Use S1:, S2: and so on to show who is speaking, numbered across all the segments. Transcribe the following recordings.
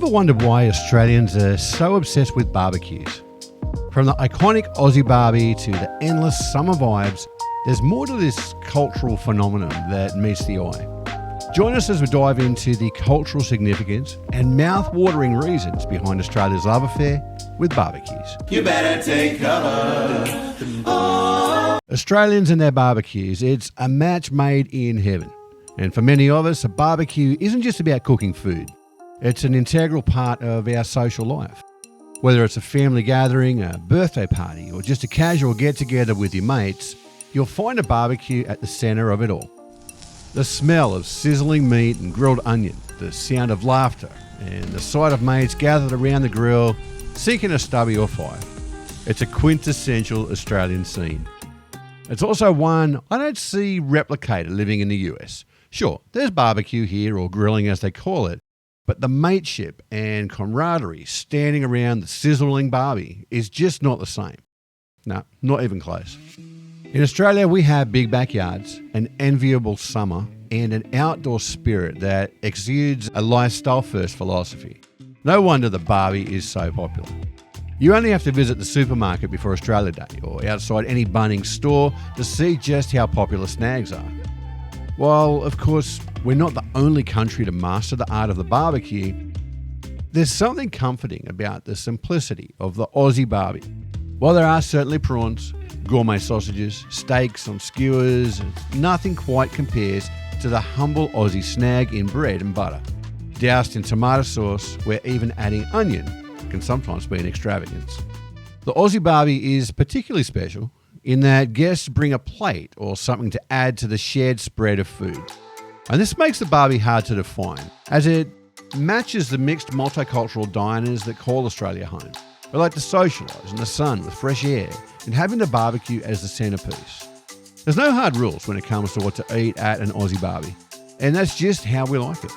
S1: Ever wondered why Australians are so obsessed with barbecues? From the iconic Aussie Barbie to the endless summer vibes, there's more to this cultural phenomenon that meets the eye. Join us as we dive into the cultural significance and mouth-watering reasons behind Australia's love affair with barbecues.
S2: You better take cover. Oh.
S1: Australians and their barbecues, it's a match made in heaven. And for many of us, a barbecue isn't just about cooking food. It's an integral part of our social life. Whether it's a family gathering, a birthday party, or just a casual get-together with your mates, you'll find a barbecue at the centre of it all. The smell of sizzling meat and grilled onion, the sound of laughter, and the sight of mates gathered around the grill, seeking a stubby or five. It's a quintessential Australian scene. It's also one I don't see replicated living in the US. Sure, there's barbecue here, or grilling as they call it, but the mateship and camaraderie standing around the sizzling Barbie is just not the same. No, not even close. In Australia, we have big backyards, an enviable summer, and an outdoor spirit that exudes a lifestyle-first philosophy. No wonder the Barbie is so popular. You only have to visit the supermarket before Australia Day or outside any Bunnings store to see just how popular snags are. While, of course, we're not the only country to master the art of the barbecue, there's something comforting about the simplicity of the Aussie Barbie. While there are certainly prawns, gourmet sausages, steaks on skewers, nothing quite compares to the humble Aussie snag in bread and butter, doused in tomato sauce, where even adding onion can sometimes be an extravagance. The Aussie Barbie is particularly special in that guests bring a plate or something to add to the shared spread of food. And this makes the Barbie hard to define, as it matches the mixed multicultural diners that call Australia home. We like to socialise in the sun with fresh air and having the barbecue as the centrepiece. There's no hard rules when it comes to what to eat at an Aussie Barbie, and that's just how we like it.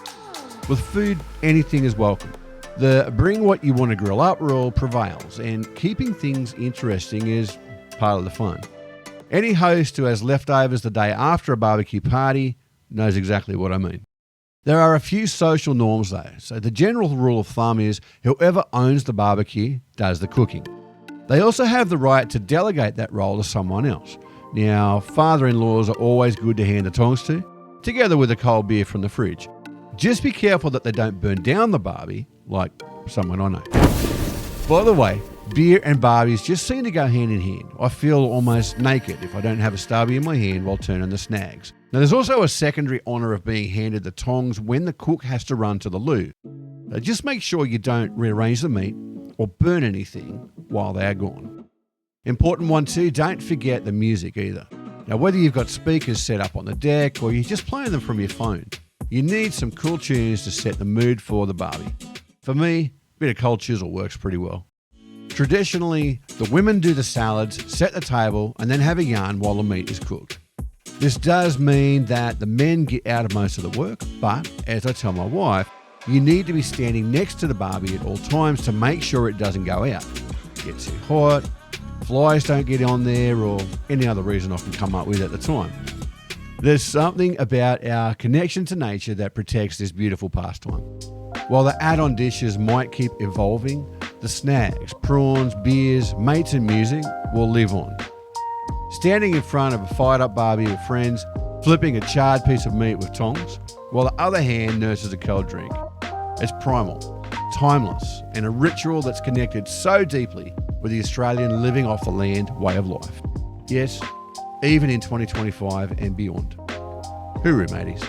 S1: With food, anything is welcome. The bring what you want to grill up rule prevails, and keeping things interesting is part of the fun. Any host who has leftovers the day after a barbecue party knows exactly what I mean. There are a few social norms though, so the general rule of thumb is whoever owns the barbecue does the cooking. They also have the right to delegate that role to someone else. Now, father-in-laws are always good to hand the tongs to, together with a cold beer from the fridge. Just be careful that they don't burn down the Barbie, like someone I know. By the way, beer and Barbies just seem to go hand in hand. I feel almost naked if I don't have a stubby in my hand while turning the snags. Now, there's also a secondary honour of being handed the tongs when the cook has to run to the loo. Just make sure you don't rearrange the meat or burn anything while they are gone. Important one too, don't forget the music either. Now, whether you've got speakers set up on the deck or you're just playing them from your phone, you need some cool tunes to set the mood for the Barbie. For me, a bit of cold chisel works pretty well. Traditionally, the women do the salads, set the table, and then have a yarn while the meat is cooked. This does mean that the men get out of most of the work, but as I tell my wife, you need to be standing next to the Barbie at all times to make sure it doesn't go out. Get too hot, flies don't get on there, or any other reason I can come up with at the time. There's something about our connection to nature that protects this beautiful pastime. While the add-on dishes might keep evolving, the snags, prawns, beers, mates and music will live on. Standing in front of a fired-up Barbie with friends, flipping a charred piece of meat with tongs, while the other hand nurses a cold drink. It's primal, timeless, and a ritual that's connected so deeply with the Australian living off the land way of life. Yes, even in 2025 and beyond. Hooroo, mateys.